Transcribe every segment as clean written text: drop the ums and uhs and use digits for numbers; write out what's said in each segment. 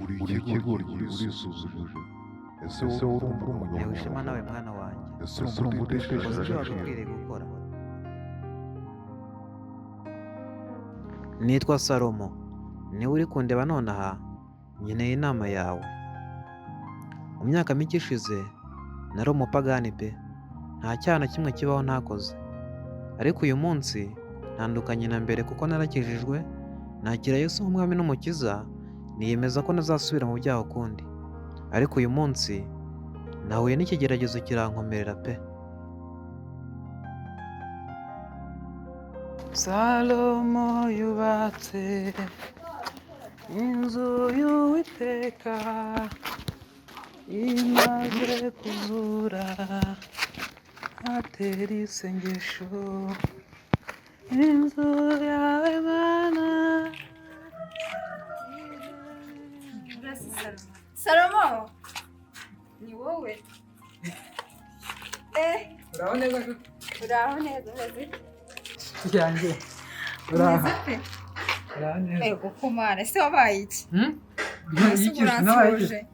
uri ikigoryi urisuzuguje. Ese wowe urumva uri Yewe ishema umunyamwuga? nawe mwana wanjye, Ese urumva utesheje ukoze ibyo agaciro? wagakwiriye gukora. Nitwa Salomo, niwe uri kundeba nonaha, nkeneye inama yawe. Mu myaka mike ishize nari umupagani pe, nta cyaha na kimwe kibaho ntakoze, ariko uyu munsi ntandukanye na mbere kuko narakijijwe, nakira Yesu nk'umwami n'umukiza, niyemeza ko ntazasubira mu byaha ukundi, ariko uyu munsi nahuye n'ikigeragezo kirankomerera pe. Salomo yubatse inzu y'Uwiteka, imaze kuzura atera isengesho, inzu yawe Mana. Salomo, ni wowe? Uraho neza Uraho neza yanjye? Uraho neza. Ego kumana, ese wabaye iki? Uransuje.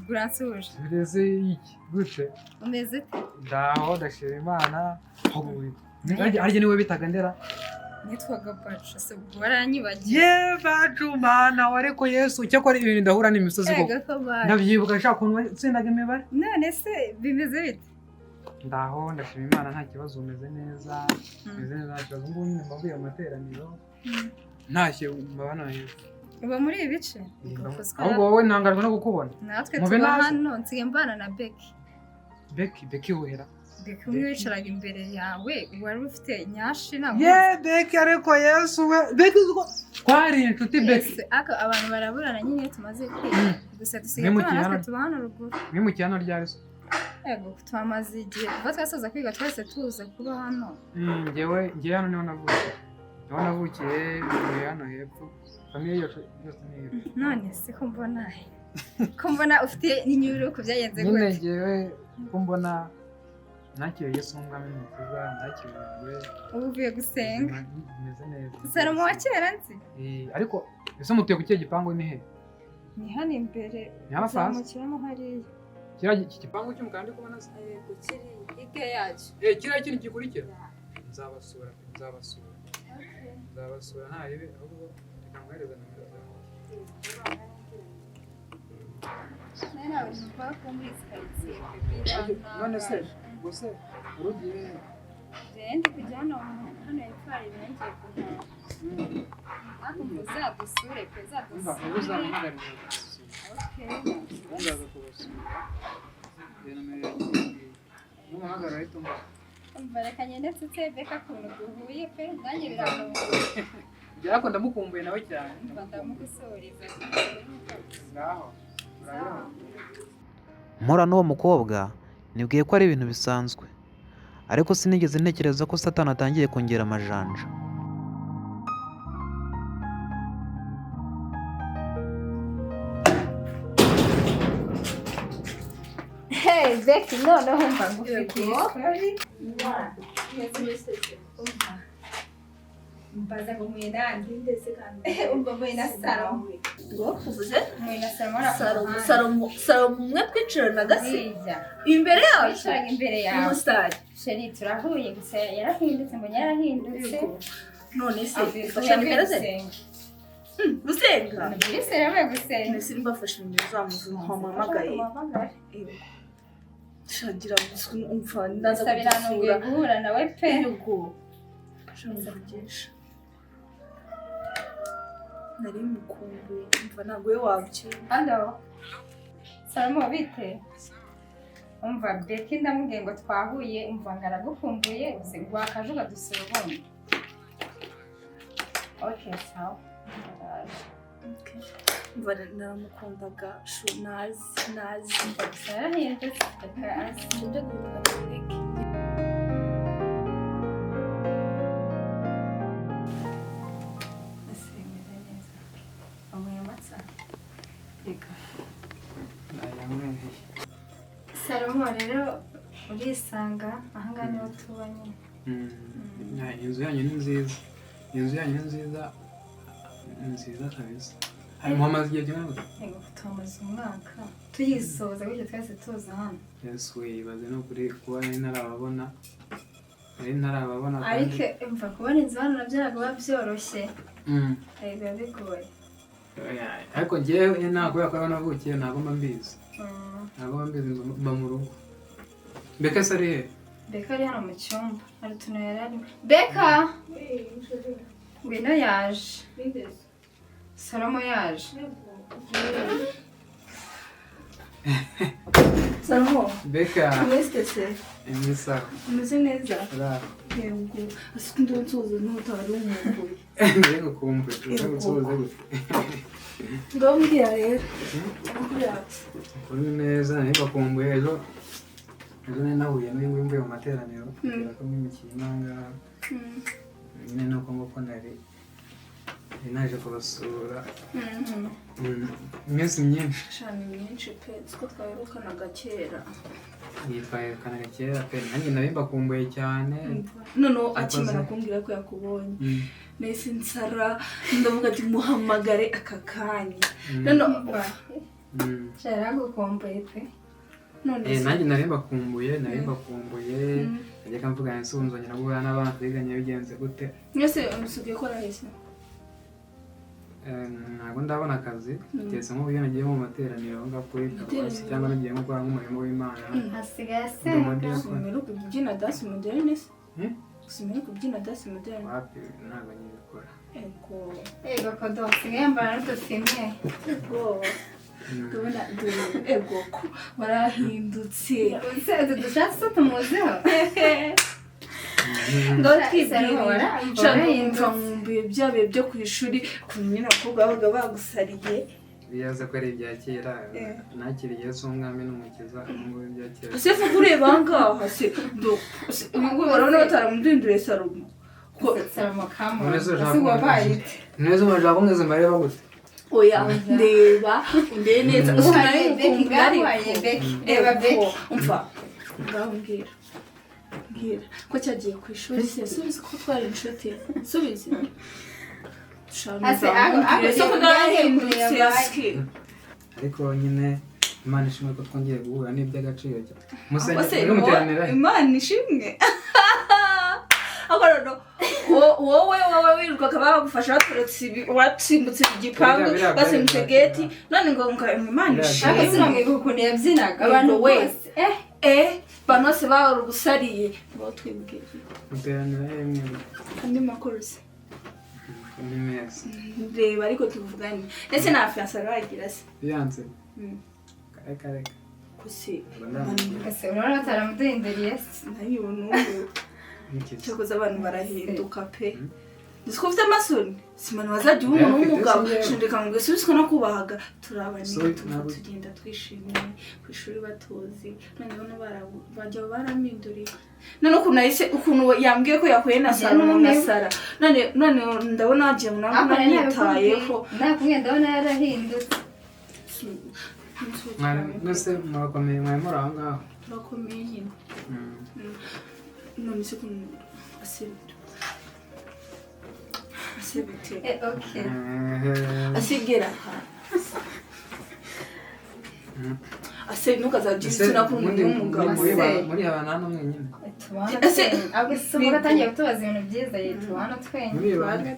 Uransuje. Bireze iki gute? Umeze ute? Ndaho ndashima Imana. Arya niwe bitaga ndera? Nitwaga Bacu, se waranyibagiye. Ye Bacu Mana, wareko Yesu cyakora ibintu ndahura n'imisozi koko. Ego kumana. Ndabyibuka nshaka ukuntu watsindaga imibare. None se bimeze bite? Ndaho ndashima Imana, nta kibazo, umeze neza. Umeze neza, nta kibazo. Ngubu nyine mbavuye mu materaniro. Ntashye mbabana heza. Uba muri ibi bice? Ahubwo wowe ntangajwe no kukubona. Natwe tuba hano nsigaye mbana na Becky. Becky wuhera? Becky umwe wicaraga imbere yawe, wari ufite nyashi na Ye Becky, ariko Yesu we. Becky twari inshuti Becky. Abantu baraburana nyine tumaze kwiga. Gusa dusigaye natwe tuba hano ruguru. Mwimukiye hano ryari se? Yego twamaze igihe kuva twasoza kwiga twese tuza kuba hano. Njyewe hano niho navukiye. Niho navukiye hano hepfo. Famiye yose ni hepfo. None se ko mbona ufite n'inyuru ku byagenze gute? Nyine njyewe ko mbona nakiriye Yesu nk'umwami n'umukiza, nakiriwe. Ubu uvuye gusenga? Meze neza. Salomo wa kera nzi? Ariko ese mutuye ku kihe gipangu ni he? Ni hano imbere. Ni hano fasi? Zamukiramo hariya. Iki gipangu cy'umukandi kubona se? Yego kiri hirya yacyo. Kiriya kintu gikurikira? Nzabasura nta ribe, ahubwo reka mwohereze nomero zawe. None se gusa urugiye ndi kujya hano hepfo hari ibintu ngiye kuhaha. Ariko uzadusure pe, uzamuhagarira. Uzaza kubasura. Nomero n'umuhagarara ahita umva reka ngende nsutse Beka ukuntu duhuye pe, nanjye biramugoye. Byako ndamukumbuye nawe cyane. Ndamugusuriza. Ngaho. Mpora n'uwo mukobwa nibwiye ko ari ibintu bisanzwe, ariko sinigeze ntekereza ko Satani atangiye kongera amajanja. Hey Becky, noneho umva ngufitiye mbaza ngo mwe nandi ndetse kandi umva mwe na Salomo. Ngo uvuze? Mwe na Salomo. Salomo umwe twicarana gasi imbere yawe cyane imbere yawe. Umusitari. Sheri turahuye gusa yarahindutse, mbonye yarahindutse. None se ufasha nimero ze? Gusenga? Mbese yabaye gusenga. Nese mbafasha nimero zamuhamagaye. Shagira umva ndaza gusura guhura nawe pe. Yego. Shamuvugisha. Nari mukumbuye, umva ntabwo we wabukira. Hello. Salomo bite? Umva Becky ndamubwiye ngo twahuye, umva ngaragukumbuye, uze gwakajuga dusura ubundi. Okay, sawa. Okay. Umva naramukundaga, nazi. Yarahindutse, azi. Ibyo guhura na Becky. Salomo rero urisanga ahangaha niho tuba nyine. Inzu yanyu ni nziza. Inzu yanyu ni nziza kabisa. muhamaze igihe gihana gute? Yego tumaze umwaka tuyisoza gutyo twese tuza hano. Yesu wibaze no kuri kuba ntarababona Ariko mva kubona inzu hano nabyo ntabwo biba byoroshye. Biba bigoye. Ariko njyewe nta kubera ko navukiye ntabwo mba mbizi. Mba mu rugo. Beka se ari he? Beka ari hano mu cyumba hari utuntu yari arimo. Beka ngwino yaje. Salomo yaje. Salomo Beka umeze imisa umeze neza ra yego asuku ndonsoza n'utari umugore yego kumbe nsoze gute ngombwira rero ngombwira kuri neza niba kumbuye ejo nahuye n'imwe mu materaniro ko mwimikira imanga nyine nuko nguko nari naje kubasura iminsi myinshi shani myinshi pe siko twaherukanaga kera yitwaye kera pe nanjye nari mbakumbuye cyane none akimara kumbwira ko yakubonye nese nsara ndavuga ati muhamagare aka kanya none shara gukumbuye pe none nanjye nari mbakumbuye najya kamvuga nsunzanye nabwo n'abana twiganye bigenze gute mwese musubiye ko rahise ntabwo ndabona akazi keretse nk'uburyo nagiye mu materaniro aho ngaho kuri paruwasi cyangwa nagiye gukora nk'umurimo w'Imana hasigaye asenga simero kubyina dance moderne simero kubyina dance moderne wapi ntabwo nyibikora ego ko dosigaye mbara n'udufimye tubona ego ko warahindutse udu dushatse so tumuziho nkumbuye bya bihe byo ku ishuri kumenya abakobwa babaga bagusariye biyaza ko ari ibya kera nakiriye Yesu umwami n'umukiza n'ubwo ibya kera ese vuga ureba ngaha se urabona bataramudinduriye Salomo Salomo kamu neza bajya kumweza mbere bagute oya ndeba undeye neza usari Beki ngawaye Beki reba Beki umva ngambwira ko cyagiye ku ishuri se subiza ko twari inshuti subiza ariko nyine Imana ishimwe ko twongeye guhura n'iby'agaciro Imana ishimwe wowe wirirwaga bagufasha wasimbutse igipangu basimbutse geti none ngo Imana ishimwe ukuntu yabyinaga abantu bose bantu bose bahora ubusariye ngo twibwire muteranira yemwe andi makuru se ni meza reba ariko tuvugane ese nta fiance aragira se fiance kare kusi ese urabona bataramuduhinduriye nayibona ubu cyakoze abantu barahinduka pe Ndiko ufite amasoni simana wazajya umuntu w'umugabo shindika ngo subizwe no kubahaga turabanye tugenda twishimye ku ishuri batozi none bano bajya baraminduriye none ukuntu yambwiye ko yakuye na Salomo na Sara none ndabona agiye munango nitayeho ndakumwe ndabona yarahindutse nose murakomeye muri aho ngaho turakomeye nyine none se kuntu asibite okay asigera ase ntukazajya kundi umugabo muri abana hano mwenyine ese abese mugatangiye kutubaza ibintu byiza yitwa hano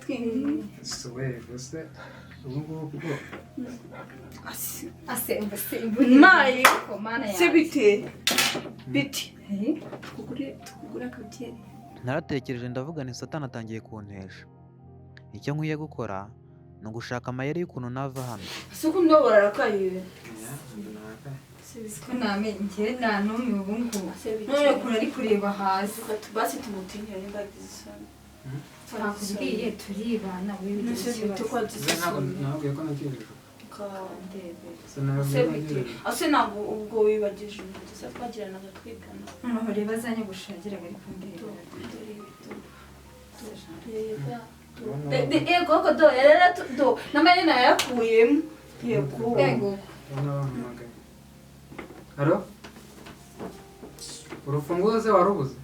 twenyine sowe gusa ubu kuko ase ubuse mayi sibite biti kugura kabye naratekereje ndavuga ni Satani atangiye kuntesha icyo nkwiye gukora ni ugushaka amayeri y'ukuntu nava hano suko ndobora rakaye sibisiko namenye nta numwe ubu ngubu none kuri ari kureba hasi basi tumutinye ndagize twakubwiye turibana ntabwo ko nakirije ase ntabwo ubwo wibagije umugize twagiranaga twigana noneho reba zanye gushagiraga ariko ndeba yego ko do yarara do namanina yakuyemo yego Halo? Urufunguzo warubuze?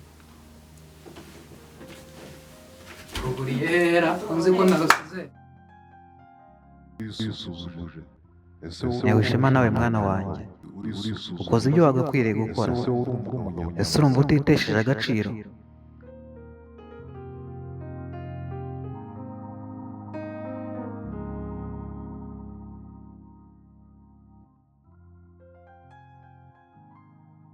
Ruguriyera, uzi ko nagasuze. urisuzuguje. ntewe ishema nawe mwana wanjye, ukoze ibyo wagakwiriye gukora. Ese urumva utitesheje agaciro